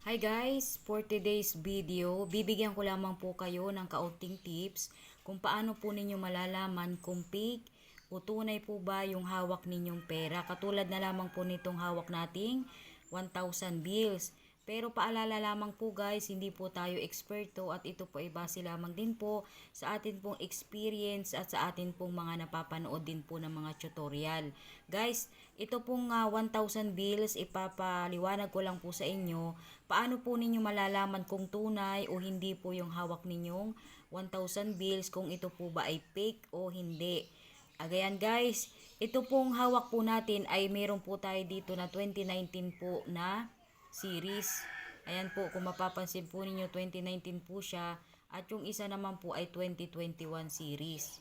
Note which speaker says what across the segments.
Speaker 1: Hi guys! For today's video, bibigyan ko lamang po kayo ng kaunting tips kung paano po ninyo malalaman kung fake o tunay po ba yung hawak ninyong pera. Katulad na lamang po nitong hawak nating 1,000 bills. Pero paalala lamang po guys, hindi po tayo eksperto at ito po ay base lamang din po sa atin pong experience at sa atin pong mga napapanood din po ng mga tutorial. Guys, ito pong 1,000 bills, ipapaliwanag ko lang po sa inyo paano po ninyo malalaman kung tunay o hindi po yung hawak ninyong 1,000 bills, kung ito po ba ay fake o hindi. Agayan guys, ito pong hawak po natin ay meron po tayo dito na 2019 po na series. Ayan po, kung mapapansin po ninyo, 2019 po siya. At yung isa naman po ay 2021 series.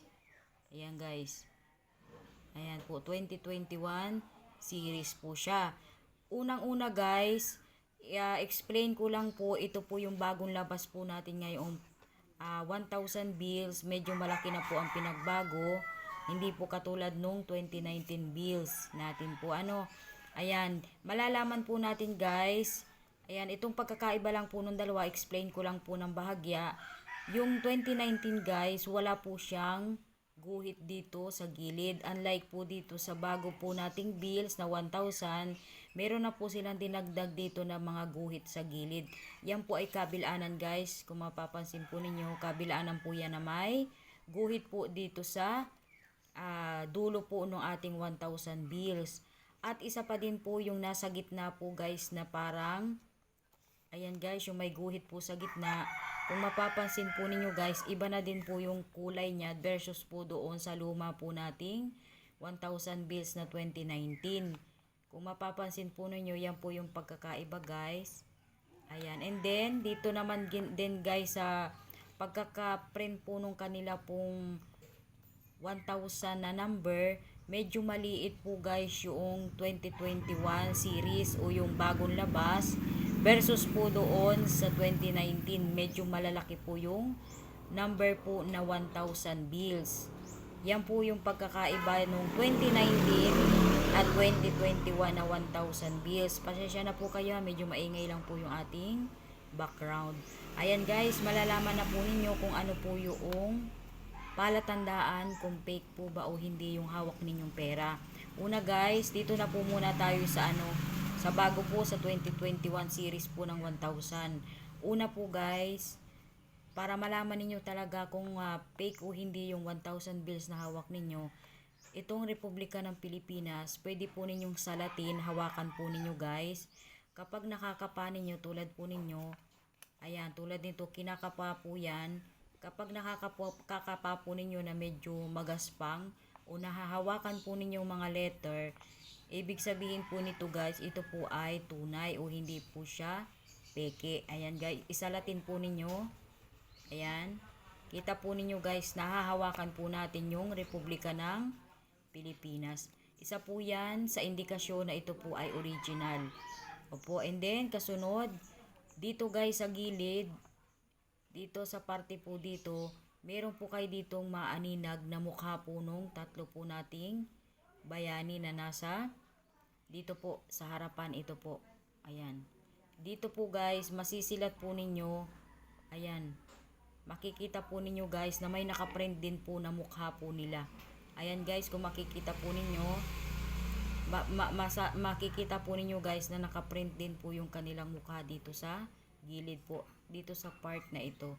Speaker 1: Ayan guys. Ayan po, 2021 series po siya. Unang-una guys, explain ko lang po, ito po yung bagong labas po natin ngayong 1,000 bills. Medyo malaki na po ang pinagbago. Hindi po katulad nung 2019 bills natin po. Ayan, malalaman po natin guys. Ayan, itong pagkakaiba lang po ng dalawa, explain ko lang po ng bahagya. Yung 2019 guys, wala po siyang guhit dito sa gilid. Unlike po dito sa bago po nating bills na 1,000, meron na po silang dinagdag dito na mga guhit sa gilid. Yan po ay kabilaanan guys. Kung mapapansin po ninyo, kabilaanan po yan na may guhit po dito sa dulo po ng ating 1,000 bills. At isa pa din po yung nasa gitna po guys na parang, ayan guys, yung may guhit po sa gitna. Kung mapapansin po ninyo guys, iba na din po yung kulay niya versus po doon sa luma po nating 1,000 bills na 2019. Kung mapapansin po ninyo, yan po yung pagkakaiba guys. Ayan, and then dito naman din guys sa pagkaka-print po nung kanila pong 1,000 na number, medyo maliit po guys yung 2021 series o yung bagong labas versus po doon sa 2019. Medyo malalaki po yung number po na 1,000 bills. Yan po yung pagkakaiba nung 2019 at 2021 na 1,000 bills. Pasensya na po kayo, medyo maingay lang po yung ating background. Ayan guys, malalaman na po ninyo kung ano po yung palatandaan kung fake po ba o hindi yung hawak ninyong pera. Una guys, dito na po muna tayo sa bago po sa 2021 series po ng 1,000. Una po guys, para malaman ninyo talaga kung fake o hindi yung 1,000 bills na hawak ninyo, itong Republika ng Pilipinas, pwede po ninyong salatin, hawakan po ninyo guys. Kapag nakakapa ninyo, tulad po ninyo, ayan, tulad nito, kinakapa po yan. Kapag nakakapa po ninyo na medyo magaspang o nahahawakan po ninyo mga letter, ibig sabihin po nito guys, ito po ay tunay o hindi po siya peke. Ayan guys, isalatin po ninyo. Ayan, kita po ninyo guys, nahahawakan po natin yung Republika ng Pilipinas. Isa po yan sa indikasyon na ito po ay original. Opo, and then kasunod, dito guys sa gilid, dito sa parte po dito, meron po kayo ditong maaninag na mukha po nung tatlo po nating bayani na nasa dito po sa harapan. Ito po, ayan. Dito po guys, masisilat po ninyo, ayan, makikita po ninyo guys na may nakaprint din po na mukha po nila. Ayan guys, kung makikita po ninyo, makikita po ninyo guys na nakaprint din po yung kanilang mukha dito sa gilid po, dito sa part na ito.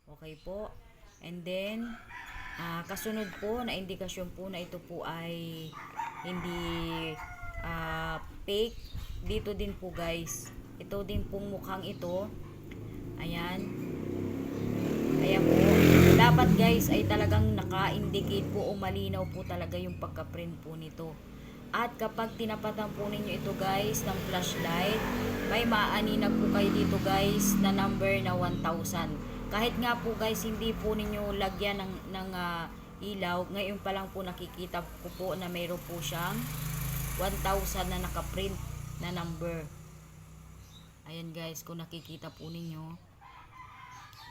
Speaker 1: Okay po, and then kasunod po na indikasyon po na ito po ay hindi fake. Dito din po guys, ito din pong mukhang ito, ayan, ayan po, dapat guys ay talagang naka-indicate po o malinaw po talaga yung pagka-print po nito. At kapag tinapatan po ninyo ito guys ng flashlight, may maaninag po kayo dito guys na number na 1,000. Kahit nga po guys hindi po ninyo lagyan ng ilaw, ngayon pa lang po nakikita ko po na mayroon po siyang 1,000 na nakaprint na number. Ayan guys, kung nakikita po ninyo,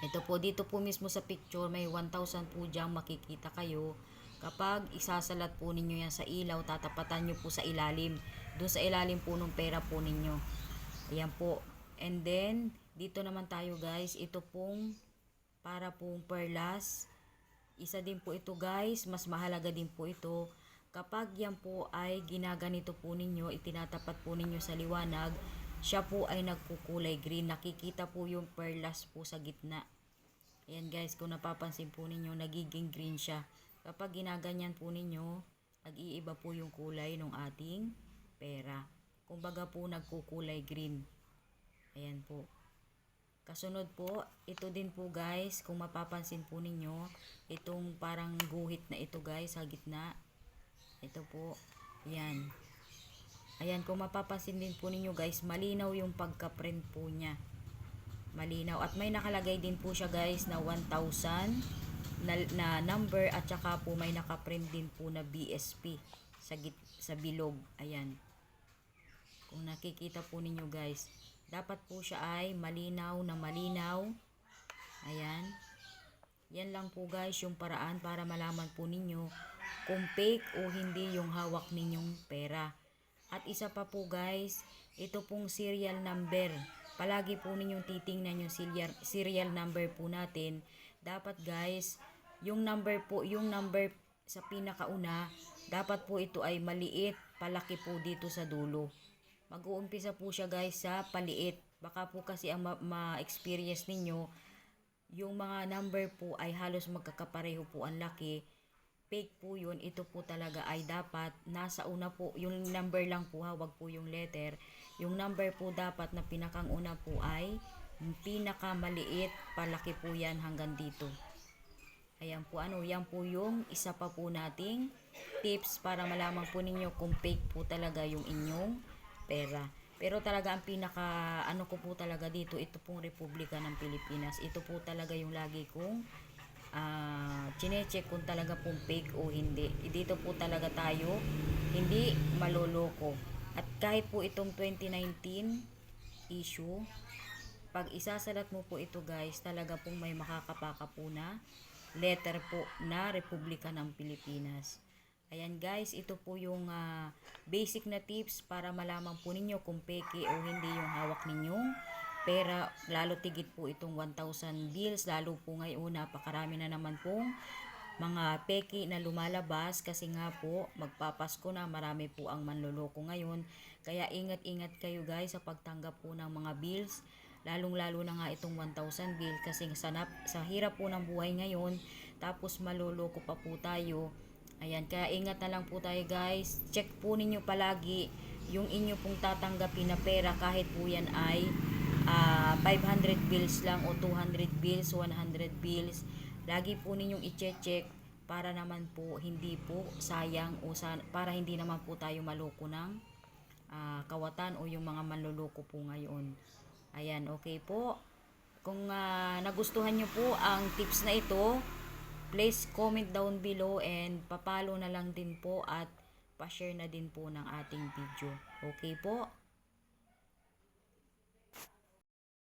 Speaker 1: ito po, dito po mismo sa picture, may 1,000 po diyang makikita kayo. Kapag isasalat po ninyo yan sa ilaw, tatapatan nyo po sa ilalim. Doon sa ilalim po ng pera po ninyo. Ayan po. And then, dito naman tayo guys, ito pong para pong perlas. Isa din po ito guys, mas mahalaga din po ito. Kapag yan po ay ginaganito po ninyo, itinatapat po ninyo sa liwanag, siya po ay nagkukulay green. Nakikita po yung perlas po sa gitna. Ayan guys, kung napapansin po ninyo, nagiging green siya. Kapag ginaganyan po ninyo, nag-iiba po yung kulay ng ating pera. Kumbaga po nagkukulay green. Ayan po. Kasunod po, ito din po guys, kung mapapansin po ninyo, itong parang guhit na ito guys sa gitna. Ito po, yan. Ayan, kung mapapansin din po ninyo guys, malinaw yung pagka-print po niya. Malinaw. At may nakalagay din po siya guys na 1,000 na number at saka po may nakaprint din po na BSP sa bilog. Ayan. Kung nakikita po ninyo guys, dapat po siya ay malinaw na malinaw. Ayan. Yan lang po guys yung paraan para malaman po ninyo kung fake o hindi yung hawak ninyong pera. At isa pa po guys, ito pong serial number. Palagi po ninyong titingnan yung serial number po natin. Dapat guys, yung number sa pinakauna, dapat po ito ay maliit, palaki po dito sa dulo. Mag-uumpisa po siya guys sa paliit. Baka po kasi ang ma-experience ninyo, yung mga number po ay halos magkakapareho po ang laki. Fake po yun. Ito po talaga ay dapat nasa una po, yung number lang po, wag po yung letter. Yung number po dapat na pinakang una po ay pinakamaliit, palaki po yan hanggang dito. Ayan po, yan po yung isa pa po nating tips para malaman po ninyo kung fake po talaga yung inyong pera. Pero talaga ang pinaka ko po talaga dito, ito pong Republika ng Pilipinas. Ito po talaga yung lagi kong chine-check kung talaga pong fake o hindi. Dito po talaga tayo hindi maloloko. At kahit po itong 2019 issue, pag isasalat mo po ito guys, talaga pong may makakapaka po na letter po na Republika ng Pilipinas. Ayan guys, ito po yung basic na tips para malaman po ninyo kung peke o hindi yung hawak ninyong pera. Lalo tigit po itong 1,000 bills, lalo po ngayon napakarami na naman pong mga peke na lumalabas kasi nga po magpapasko na, marami po ang manloloko ngayon. Kaya ingat-ingat kayo guys sa pagtanggap po ng mga bills, lalong-lalo na nga itong 1,000 bill kasi sa hirap po ng buhay ngayon, tapos maloloko pa po tayo. Ayan, kaya ingat na lang po tayo guys. Check po ninyo palagi yung inyo pong tatanggapin na pera, kahit po yan ay 500 bills lang o 200 bills, 100 bills. Lagi po ninyong i-check para naman po hindi po sayang o para hindi naman po tayo maloko ng kawatan o yung mga manloloko po ngayon. Ayan, okay po. Kung nagustuhan nyo po ang tips na ito, please comment down below and papalo na lang din po at pa-share na din po ng ating video. Okay po?